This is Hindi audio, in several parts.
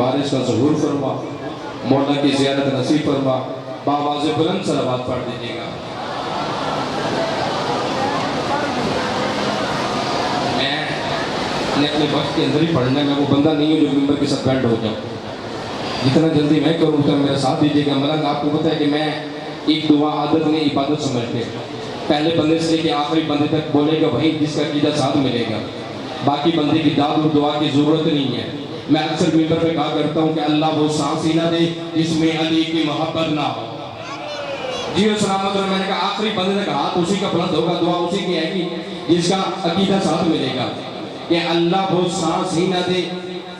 बारिश का ज़हूर फरमा, मौला की ज़ियारत नसीब फरमा। बावाज़ बुलंद सलावत पढ़ दीजिएगा। मैं अपने वक्त के अंदर ही पढ़ना, मैं वो बंदा नहीं हूँ जो मेंबर के साथ बैंड हो जाऊँ। जितना जल्दी मैं करूँ उतना मेरा साथ दीजिएगा। मलंग आपको पता है कि मैं एक दुआ आदत नहीं इबादत समझते, पहले बंदे से लेके आखिरी बंदे तक बोलेगा वही जिसका अकीदा साथ मिलेगा। बाकी बंदे की दाद और दुआ की ज़रूरत नहीं है। मैं अक्सर मिंबर पे कहा करता हूँ कि अल्लाह वो सांस ही ना दे जिसमें अली की मोहब्बत ना हो। जी सलामत। और मैंने कहा आखिरी बंदे तक हाथ उसी का बुलंद होगा, दुआ उसी की आएगी जिसका अकीदा साथ मिलेगा। कि अल्लाह वो सांस ही ना दे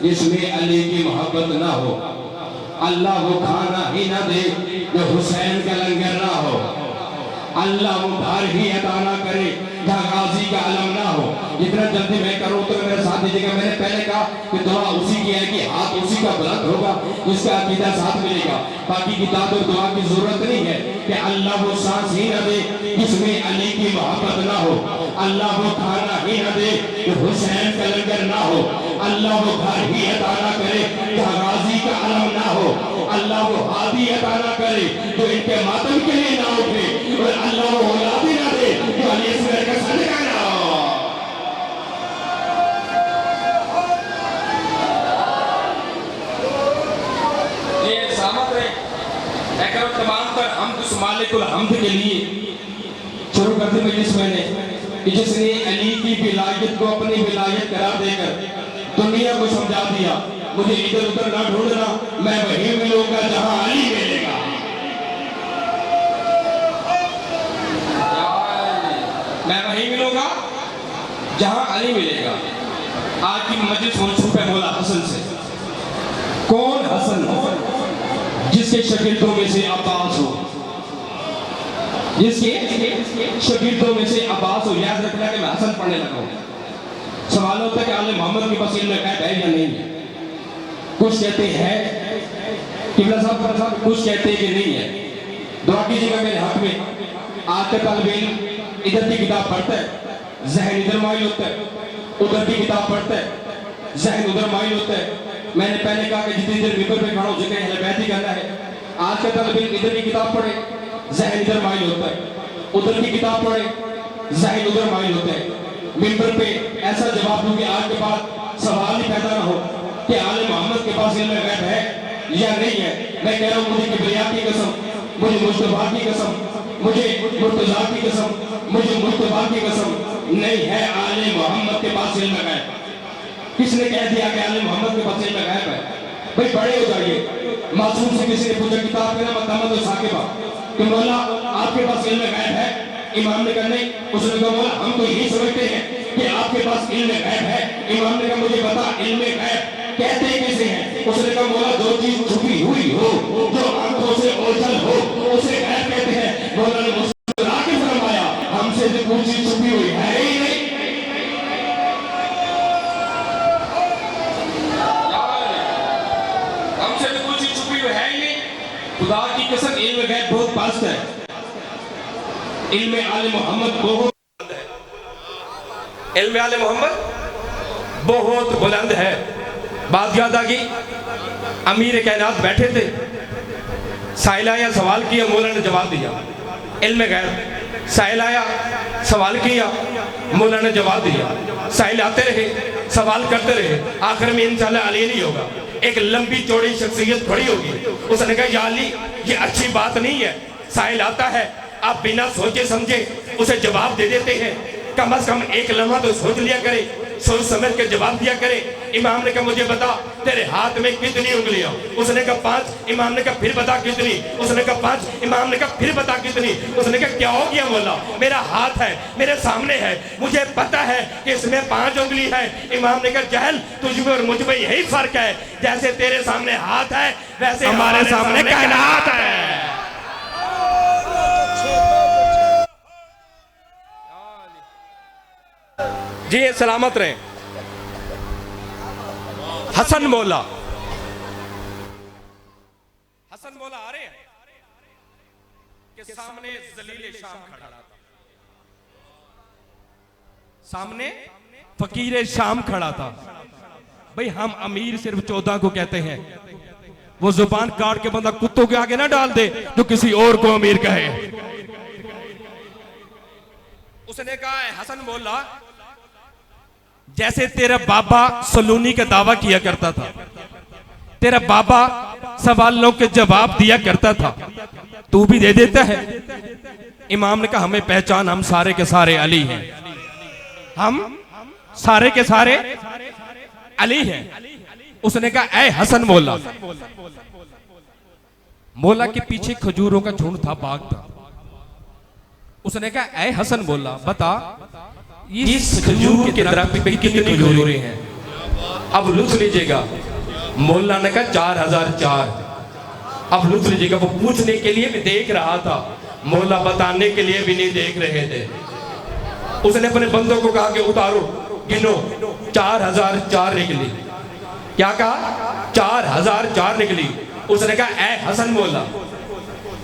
जिसमें अली की मोहब्बत ना हो। अल्लाह वो खाना ही ना दे जो हुसैन का लंगर ना हो। अल्लाह वो घर ही अदा ना करे जहाँ गाजी का अलम ना हो। जितना जल्दी मैं करूँ तो मेरे साथ दीजिएगा। मैंने पहले कहा कि दुआ उसी की है कि हाथ उसी का बुलंद होगा जिसका अकीदा साथ मिलेगा। बाकी की दाद और दुआ की जरूरत नहीं है। कि अल्लाह वो सांस ही ना दे जिसमें अली की मोहब्बत ना हो। अल्लाह वो खाना ही ना दे जो हुसैन का लंगर ना हो। अल्लाह वो घर ही अदा ना करे जहाँ गाजी का अलम ना हो। अल्लाह वो हादी अदा ना करे जो इनके मातम के लिए ना उठे। और अल्लाह वो औलाद ही ना दे जो अली असगर का सदका ना हो। ये सामत है एक तमाम पर हमद मालिकुल हमद के लिए शुरू कर दी मजलिस मैंने कि जिसने अली की विलायत को अपनी विलायत करार देकर दुनिया को समझा दिया। मुझे इधर उधर ना ढूंढना, मैं वहीं मिलूंगा जहां अली मिलेगा। मैं वहीं मिलूंगा जहां अली मिलेगा। आज की मजलिस मंसूब है मौला हसन से। कौन हसन? जिसके शागिर्दों में से अब्बास हो, जिसके शागिर्दों में से अब्बास हो। याद रखना कि मैं हसन पढ़ने लगा हूं। सवाल होता है कि आले मोहम्मद के पास इल्म गैब है या नहीं है। कुछ कहते हैं किबला साहब, कुछ कहते हैं कि नहीं है। दुआ कीजिएगा मेरे हाथ में। आज का तालिब इल्म इधर की किताब पढ़ता है, जहन इधर माइल होता है, उधर की किताब पढ़ता है, जहन उधर माइल होता है। मैंने पहले कहा कि जितनी देर मिंबर पे खड़ा हो जिक्र अहले बैत ही करना है। आज का तालिब इल्म इधर की किताब पढ़े, जहन इधर माइल होता है, उधर की किताब पढ़े, जहन उधर माइल होता है। मिंबर पे ऐसा जवाब दूं कि आज के बाद सवाल ही पैदा ना हो कि आले मोहम्मद के पास इल्म गैब है या नहीं है। मैं कह रहा हूँ मुझे किबरिया की कसम, मुझे मुस्तफा की कसम, मुझे मुर्तजा की कसम, मुझे मुस्तफा की कसम, नहीं है आले मोहम्मद के पास इल्म गैब। किसने कह दिया कि आले मोहम्मद के पास इल्म गैब है? भाई बड़े हो जाइए। मासूम से किसी ने पूछा किताब के नाम मकामत और साकिबा कि मौला आपके पास इल्म गैब है? इमाम ने कहा नहीं। उसने कहा मौला हम तो यही समझते हैं कि आपके पास इल्म गैब है। इमाम ने कहा मुझे बता इल्म गैब कहते कैसे हैं? उसने कहा मौला जो चीज छुपी हुई हो, जो आंखों से ओझल हो, उसे गैब कहते हैं। मौला ने मुस्कुरा के फरमाया हमसे जो कोई चीज छुपी हुई है ही नहीं। हमसे जो कोई चीज छुपी हुई है ही नहीं। खुदा की कसम इल्म गैब बहुत पास है। इल्म आले मोहम्मद बहुत है। इल्म आले मोहम्मद बहुत बुलंद है। बात याद आ गई, अमीर कायनात बैठे थे, साहिल आया सवाल किया, मौला ने जवाब दिया। इल्म गैब। साहिल आया सवाल किया, मौला ने जवाब दिया। साहिल आते रहे, सवाल करते रहे, आखिर में इंशाल्लाह अली नहीं होगा। एक लंबी चौड़ी शख्सियत खड़ी होगी। उसने कहा या अली ये अच्छी बात नहीं है। साहिल आता है, आप बिना सोचे समझे उसे जवाब दे देते हैं। कम से कम एक लम्हा तो सोच लिया करे, सोच समझ के जवाब दिया करे। इमाम ने कहा मुझे बता तेरे हाथ में कितनी उंगलियां? उसने कहा 5। इमाम ने कहा फिर बता कितनी? उसने कहा 5। इमाम ने कहा फिर बता कितनी? उसने कहा क्या हो गया मौला? मेरा हाथ है, मेरे सामने है, मुझे पता है कि इसमें 5 उंगली है। इमाम ने कहा जहल तुझ में और मुझ में यही फर्क है, जैसे तेरे सामने हाथ है वैसे हमारे सामने कायनात है। जी सलामत रहे। हसन मौला, हसन मौला आ रहे हैं कि सामने जलील शाम खड़ा था, सामने फकीर शाम खड़ा था। भाई हम अमीर सिर्फ 14 को कहते हैं। वो जुबान काट के बंदा कुत्तों के आगे ना डाल दे जो किसी और को अमीर कहे। उसने कहा है हसन बोला, जैसे तेरा बाबा सलूनी का दावा किया करता था, तेरा बाबा सवालों के जवाब दिया करता था, तू भी दे देता है। इमाम ने कहा हमें पहचान, हम सारे के सारे अली हैं, हम सारे के सारे अली हैं। उसने कहा ऐ हसन मौला, मौला के पीछे खजूरों का झुंड था, बाग था। उसने कहा ऐ हसन मौला बता इस खजूर के दरख्त पे कितनी खजूरें हैं, अब लुत्फ लीजिएगा। मौला ने कहा 4004। अब लुत्फ लीजिएगा। वो पूछने के लिए भी देख रहा था, मौला बताने के लिए भी नहीं देख रहे थे। उसने अपने बंदों को कहा कि उतारो, गिनो। 4004 निकली। क्या कहा? 4004 निकली। उसने कहा ऐ हसन मौला,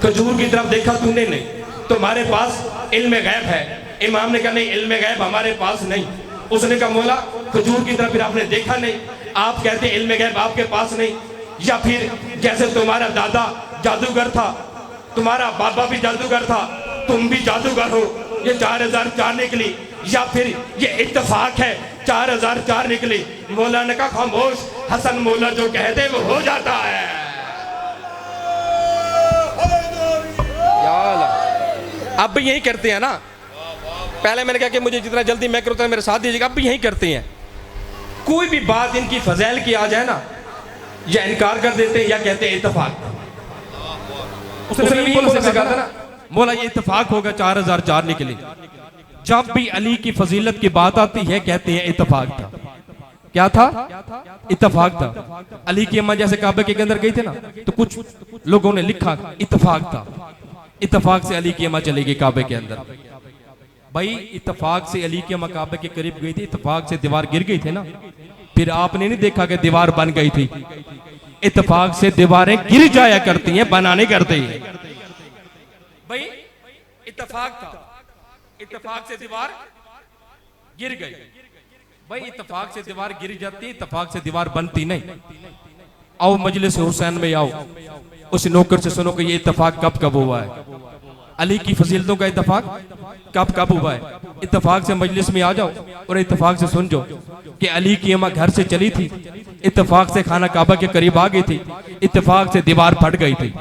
खजूर की तरफ देखा तूने? नहीं। तुम्हारे पास इल्म गैब है? इमाम ने कहा नहीं, इल्म गैब हमारे पास नहीं। उसने कहा मौला खजूर की तरफ फिर आपने देखा नहीं? आप कहते इल्म गैब आपके पास नहीं, या फिर जैसे तुम्हारा दादा जादूगर था, तुम्हारा बाबा भी जादूगर था, तुम भी जादूगर हो, ये 4004 निकली, या फिर ये इत्तेफाक है 4004 निकली। मौला ने कहा खामोश, हसन मौला जो कहते वो हो जाता है। अब भी यही करते हैं ना। पहले मैंने कहा कि मुझे जितना जल्दी मैं करूँ मेरे साथ दीजिएगा, अब भी यही करते हैं। कोई भी बात इनकी फजैल की आ जाए ना, या इनकार कर देते हैं या कहते हैं इत्तेफाक। उसने कहा था ना मौला ये इत्तेफाक होगा 4004 निकले। जब भी अली की फजीलत की बात आती है कहते हैं इत्तेफाक था। क्या था? इत्तेफाक था। अली की अम्मा जैसे काबे के अंदर गई थे ना, तो कुछ लोगों ने लिखा इत्तेफाक था। इत्तेफाक से अली की अम्मा चली गई काबे के अंदर। भाई इत्तेफाक से अली की अम्मा काबे के करीब गई थी, इत्तेफाक से दीवार गिर गई थी ना, फिर आपने नहीं देखा कि दीवार बन गई थी। इत्तेफाक से दीवारें गिर जाया करती हैं, बना नहीं करती। भाई इत्तेफाक था, इत्तेफाक से दीवार गिर गई। भाई इत्तेफाक से दीवार गिर जाती, इत्तेफाक से दीवार बनती नहीं। आओ मजलिस हुसैन में आओ, उस नौकर से सुनो कि ये इत्तेफाक कब कब हुआ है, अली की फजीलतों का इत्तेफाक कब कब हुआ है। इत्तेफाक से मजलिस में आ जाओ और इत्तेफाक से सुन जाओ कि अली की अम्मा घर से चली थी, इत्तेफाक से खाना काबा के करीब आ गई थी, इत्तेफाक से दीवार फट गई थी,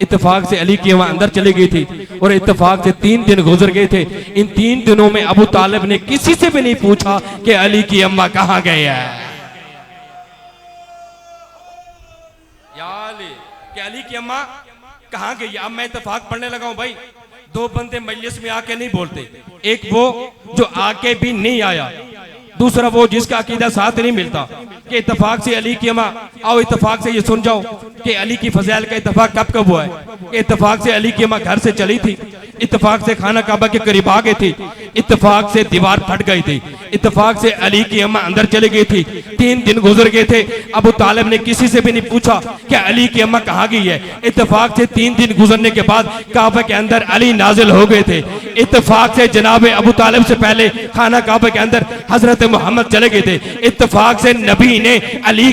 इत्तेफाक से अली की अम्मा अंदर चली गई थी, और इत्तेफाक से 3 दिन गुजर गए थे। इन 3 दिनों में अबू तालिब ने किसी से भी नहीं पूछा कि अली की अम्मा कहाँ गए हैं। कि अली की अम्मा कहाँ गई? अब मैं इत्तेफाक पढ़ने लगा हूं। भाई 2 बंदे मजलिस में आके नहीं बोलते, एक वो जो आके भी नहीं आया, दूसरा वो जिसका अकीदा साथ नहीं मिलता। कि इत्तेफाक से अली की अम्मा, आओ इत्तेफाक से ये सुन जाओ कि अली की फज़ैल का इत्तेफाक कब कब हुआ है। कि इत्तेफाक से अली की अम्मा घर से चली थी, इत्तेफाक से खाना काबा के करीब आ गई थी, इत्तेफाक से दीवार फट गई थी, इत्तेफाक से अली की अम्मा अंदर चली गई थी, 3 दिन गुजर गए थे। अबू तालिब ने किसी से भी नहीं पूछा कि अली की अम्मा कहाँ गई है। इत्तेफाक से 3 दिन गुजरने के बाद काबा के अंदर अली नाजिल हो गए थे। इत्तेफाक से जनाब अबू तालिब से पहले खाना काबा के अंदर हजरत मोहम्मद चले गए थे। इत्तेफाक से नबी ने अली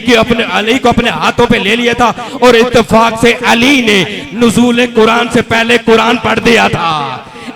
को अपने हाथों पे ले लिया था, और इत्तेफाक से अली ने नुज़ूल कुरान से पहले कुरान पढ़ दिया था।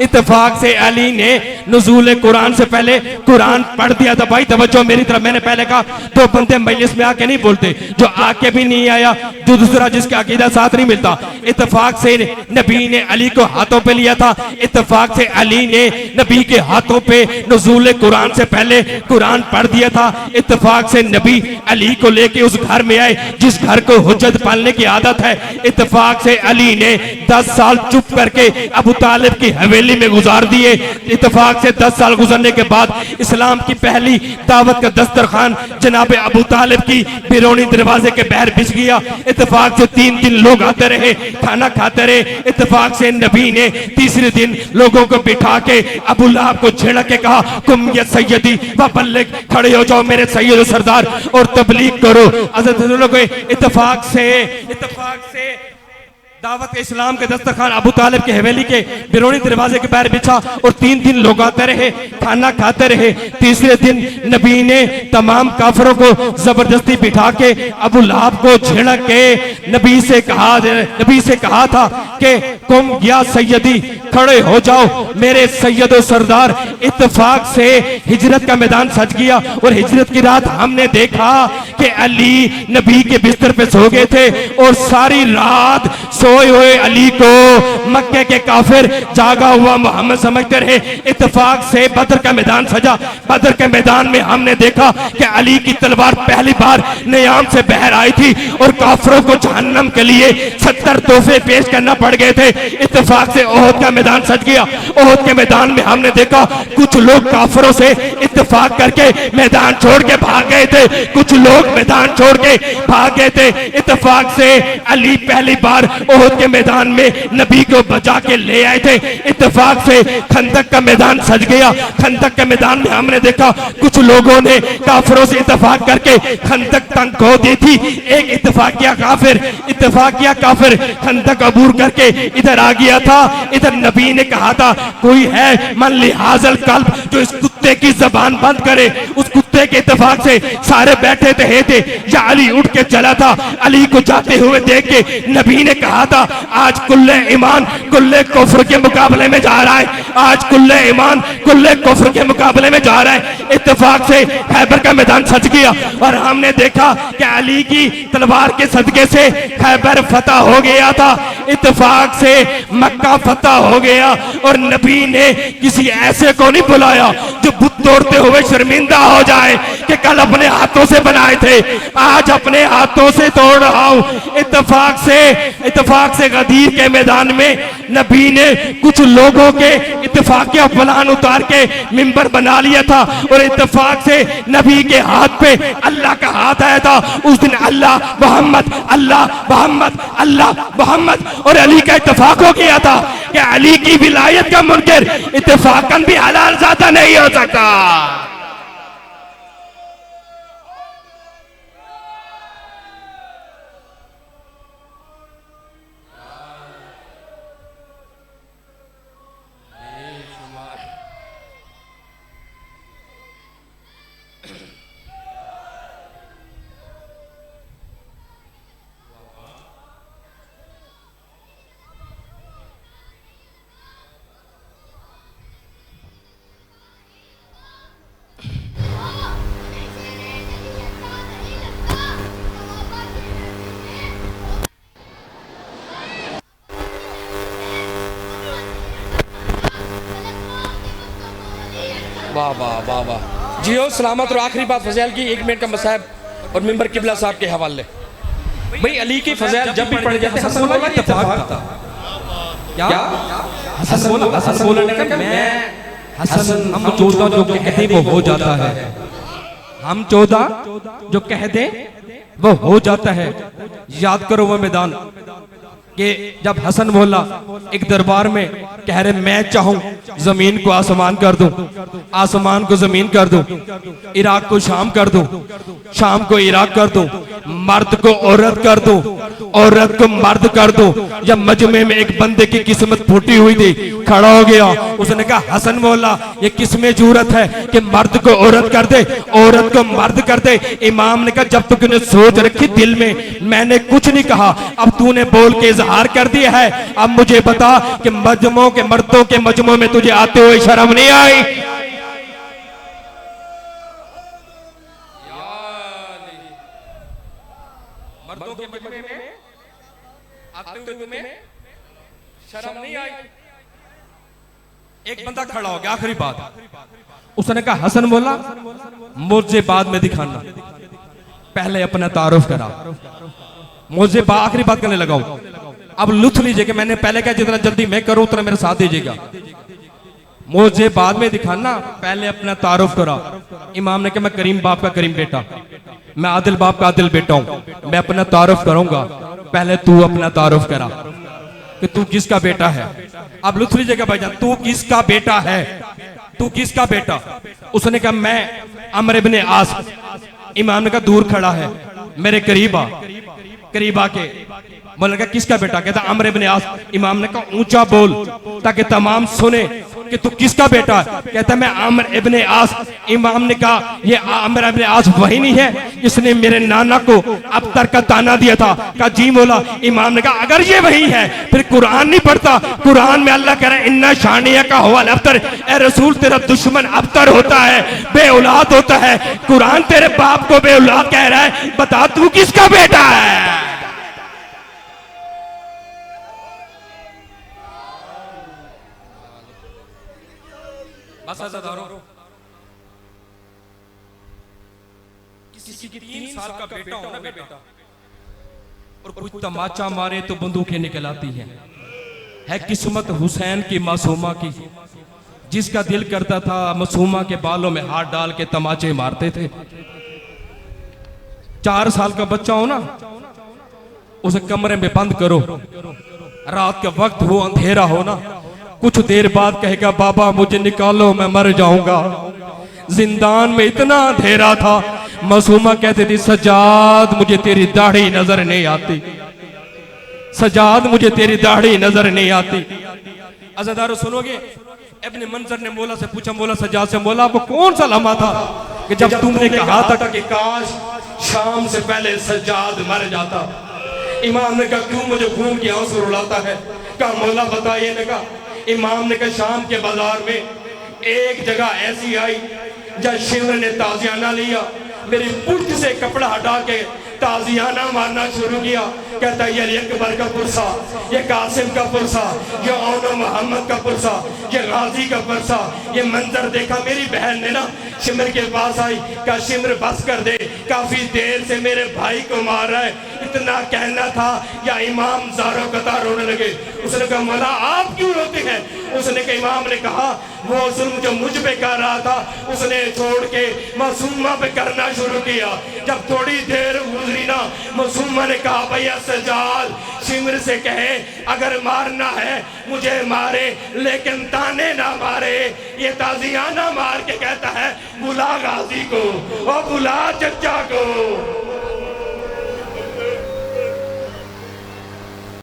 इत्तेफाक से अली ने नुज़ूल कुरान से पहले कुरान पढ़ दिया था। भाई तवज्जो मेरी तरफ, मैंने पहले कहा 2 बंदे मजलिस में आके नहीं बोलते, जो आके भी नहीं आया, जो दूसरा जिसका अकीदा साथ नहीं मिलता। इत्तेफाक से नबी ने अली को हाथों पे लिया था, इत्तेफाक से अली ने नबी के हाथों पे नुज़ूल कुरान से पहले कुरान पढ़ दिया था। इत्तेफाक से नबी अली को लेके उस घर में आए जिस घर को हुज्जत पालने की आदत है। इत्तेफाक से अली ने 10 साल चुप करके अबू तालिब की हवेली में गुजार दिए। इत्तेफाक से 10 साल गुजरने के बाद इस्लाम की पहली दावत का दस्तरखान जनाब अबू तालिब की बिरोनी दरवाजे के बाहर बिछ गया। इत्तेफाक से 3 दिन लोग आते रहे, खाना खाते रहे। इत्तेफाक से नबी ने तीसरे दिन लोगों को बिठा के अबू लहब को झिड़क के कहा कुम या सैयदी व बल्लिग, खड़े हो जाओ मेरे सैयद सरदार और तबलीग करो। इत्तेफाक से दावत के इस्लाम के दस्तरखान अबू तालिब के हवेली के बिरोनी दरवाजे के पैर बिछा और 3 दिन लोग आते रहे, खाना खाते रहे। तीसरे दिन नबी ने तमाम काफिरों को जबरदस्ती बिठा के अबू लहब को झिड़क के नबी से कहा था कि कुम या सैयदी, खड़े हो जाओ मेरे सैयदो सरदार। इत्तेफाक से हिजरत का मैदान सज गया और हिजरत की रात हमने देखा कि अली नबी के बिस्तर पे सो गए थे और सारी रात सोए हुए अली को मक्के के काफिर जागा हुआ मोहम्मद समझते रहे। इत्तेफाक से बदर का मैदान सजा। बदर के मैदान में हमने देखा कि अली की तलवार पहली बार नियाम से बहर आई थी और काफिरों को जहन्नम के लिए 70 तोहफे पेश करना पड़ गए थे। इत्तेफाक से ओहद का मैदान सज गया। ओहद के मैदान में हमने देखा कुछ लोग काफिरों से इत्तेफाक करके मैदान छोड़ के भाग गए थे, कुछ लोग मैदान छोड़ के भाग गए थे। इत्तेफाक से अली पहली बार ओहद के मैदान में नबी को बचा के ले आए थे। इत्तेफाक से खंदक का मैदान सज गया। खंदक के मैदान में हमने देखा कुछ लोगों ने काफिरों से इत्तेफाक करके खंदक तंग खो दी थी। एक इत्तेफाकिया काफिर खंदक अबूर करके इधर आ गया था। इधर नबी ने कहा था कोई है मन लिहाजल कल्ब जो इस कुत्ते की जबान बंद करे। उस कुत्ते के इत्तेफाक से सारे बैठे थे। या अली उठ के चला था। अली को जाते हुए देख के नबी ने कहा था आज कुल्ले ईमान कुल्ले कुफ्र के मुकाबले में जा रहा है। आज कुल्ले ईमान कुल्ले कुफ्र के मुकाबले में जा रहा है। इत्तेफाक से खैबर का मैदान सज गया और हमने देखा कि अली की तलवार के सदके से खैबर फतह हो गया था। इत्तेफाक से मक्का फतह हो गया और नबी ने किसी ऐसे को नहीं बुलाया जो बुत तोड़ते हुए शर्मिंदा हो जाए कि कल अपने हाथों से बनाए थे, आज अपने हाथों से तोड़ रहा हूं। इत्तेफाक से गदीर के मैदान में नबी ने कुछ लोगों के इत्तेफाकिया प्लान उतार के मिंबर बना लिया था और इत्तेफाक से नबी के हाथ पे अल्लाह का हाथ आया था। उस दिन अल्लाह मोहम्मद अल्लाह मोहम्मद अल्लाह मोहम्मद और अली का इत्तेफाक हो गया था कि अली की विलायत का मुनकर इत्तेफाकन भी हलाल ज़ादा नहीं हो सकता। वाह वाह वाह वाह जी हो सलामत। और आखिरी बात फजैल की 1 मिनट का मसाहब और मिंबर किबला साहब के हवाले। भाई अली की फजैल जब भी पढ़ जाते हसन बोला इत्तेफाक था क्या हसन बोला नहीं मैं हसन हम 14 जो कहते वो हो जाता है। हम 14 जो कह दे वो हो जाता है। याद करो वो मैदान कि जब हसन बोला एक दरबार में कह रहे मैं चाहूं जमीन को आसमान कर दूं, आसमान को जमीन कर दूं, इराक को शाम कर दूं, शाम को इराक कर दूं, मर्द को औरत कर दूं, औरत को मर्द कर दूं। जब मजमे में एक बंदे की किस्मत फूटी हुई थी, खड़ा हो गया, उसने कहा हसन बोला ये किसमें जरूरत है कि मर्द को औरत कर दे, औरत को मर्द कर दे। इमाम ने कहा जब तक तूने सोच रखी दिल में, मैंने कुछ नहीं कहा, अब तूने बोल के इजहार कर दिया है। अब मुझे बता कि मजमों के मर्दों के मजमों में तुझे आते हुए शर्म नहीं आई? मर्दों के मजमे में आते हुए तुम्हें शर्म नहीं आई? एक बंदा खड़ा हो गया, आखिरी बात उसने कहा हसन बोला मुझे बाद में दिखाना, पहले अपना तारुफ करा। मुझे आखिरी बात करने लगाओ। अब लुत्फ लीजिएगा, मैंने पहले कहा जितना जल्दी मैं करूं उतना मेरा साथ दीजिएगा। मुझे बाद में दिखाना, पहले अपना तारुफ करा। इमाम ने कहा मैं करीम बाप का करीम बेटा, मैं आदिल बाप का आदिल बेटा हूं, मैं अपना तारुफ करूंगा, पहले तू अपना तारुफ करा कि तू किसका बेटा है। अब लुत्फ लीजिएगा भाईजान, तू किसका बेटा है, तू किसका बेटा? उसने कहा मैं अमर इब्ने आस। इमाम ने कहा दूर खड़ा है, मेरे करीब आ। करीब आके बोलने का किसका बेटा, कहता अमर इब्ने आस। इमाम ने कहा ऊंचा बोल ताकि तमाम सुने कि तू किसका बेटा है। कहता मैं अमर इब्ने आस। इमाम ने कहा ये अमर इब्ने आस वही नहीं है इसने मेरे नाना को अबतर का ताना दिया था। कहा जी मौला। इमाम ने कहा अगर ये वही है फिर कुरान नहीं पढ़ता। कुरान में अल्लाह कह रहा है इन्ना शानिया का हवाल अबतर। ए रसूल तेरा दुश्मन अबतर होता है, बे औलाद होता है। कुरान तेरे बाप को बे औलाद कह रहा है, बता तू किसका बेटा है। बस अज़ादारों, किसी की 3 साल का बेटा हो ना बेटा और कोई तमाचा मारे तो बंदूकें निकल आती हैं। है किस्मत हुसैन की मासूमा की, जिसका दिल करता था मासूमा के बालों में हाथ डाल के तमाचे मारते थे। 4 साल का बच्चा हो ना उसे कमरे में बंद करो, रात का वक्त हो अंधेरा हो ना, कुछ देर बाद कहेगा बाबा मुझे निकालो मैं मर जाऊंगा। जिंदान में इतना अंधेरा था, मासूमा कहती थी सजाद मुझे तेरी दाढ़ी नजर नहीं आती, सजाद मुझे तेरी दाढ़ी नजर नहीं आती। अज़ादारों सुनोगे, इब्ने मंजर ने मौला से पूछा, मौला सजाद से, मौला वो कौन सा लम्हा था कि जब तुमने कहा था कि काश शाम से पहले सजाद मर जाता। इमाम ने कहा क्यों मुझे खून की आंसू रुलाता है। कहा मौला बताइए। ने कहा इमाम ने कहा शाम के बाजार में एक जगह ऐसी आई जब शिमर ने ताजियाना लिया, मेरी पुष्ट से कपड़ा हटा के ताजियाना मारना शुरू किया। कहता ये अकबर का पुरसा, ये कासिम का पुरसा, ये औनो मोहम्मद का पुरसा, ये गाजी का पुरसा। ये मंजर देखा मेरी बहन ने ना शिमर के पास आई। कहा शिमर बस कर दे, काफी देर से मेरे भाई को मार रहा है। इतना कहना था या इमाम ज़ारो कतार रोने लगे। उसने कहा मौला आप क्यों रोते हैं। उसने कहा इमाम ने कहा वो जुल्म जो मुझ पे कर रहा था उसने छोड़ के मासूमा पे करना शुरू किया। जब थोड़ी देर गुजरी ना, मासूमा ने कहा भैया सजाद शिमर से कहे अगर मारना है मुझे मारे लेकिन ताने ना मारे। ये ताजियाना मार के कहता है बुला गाजी को और बुला चचा को।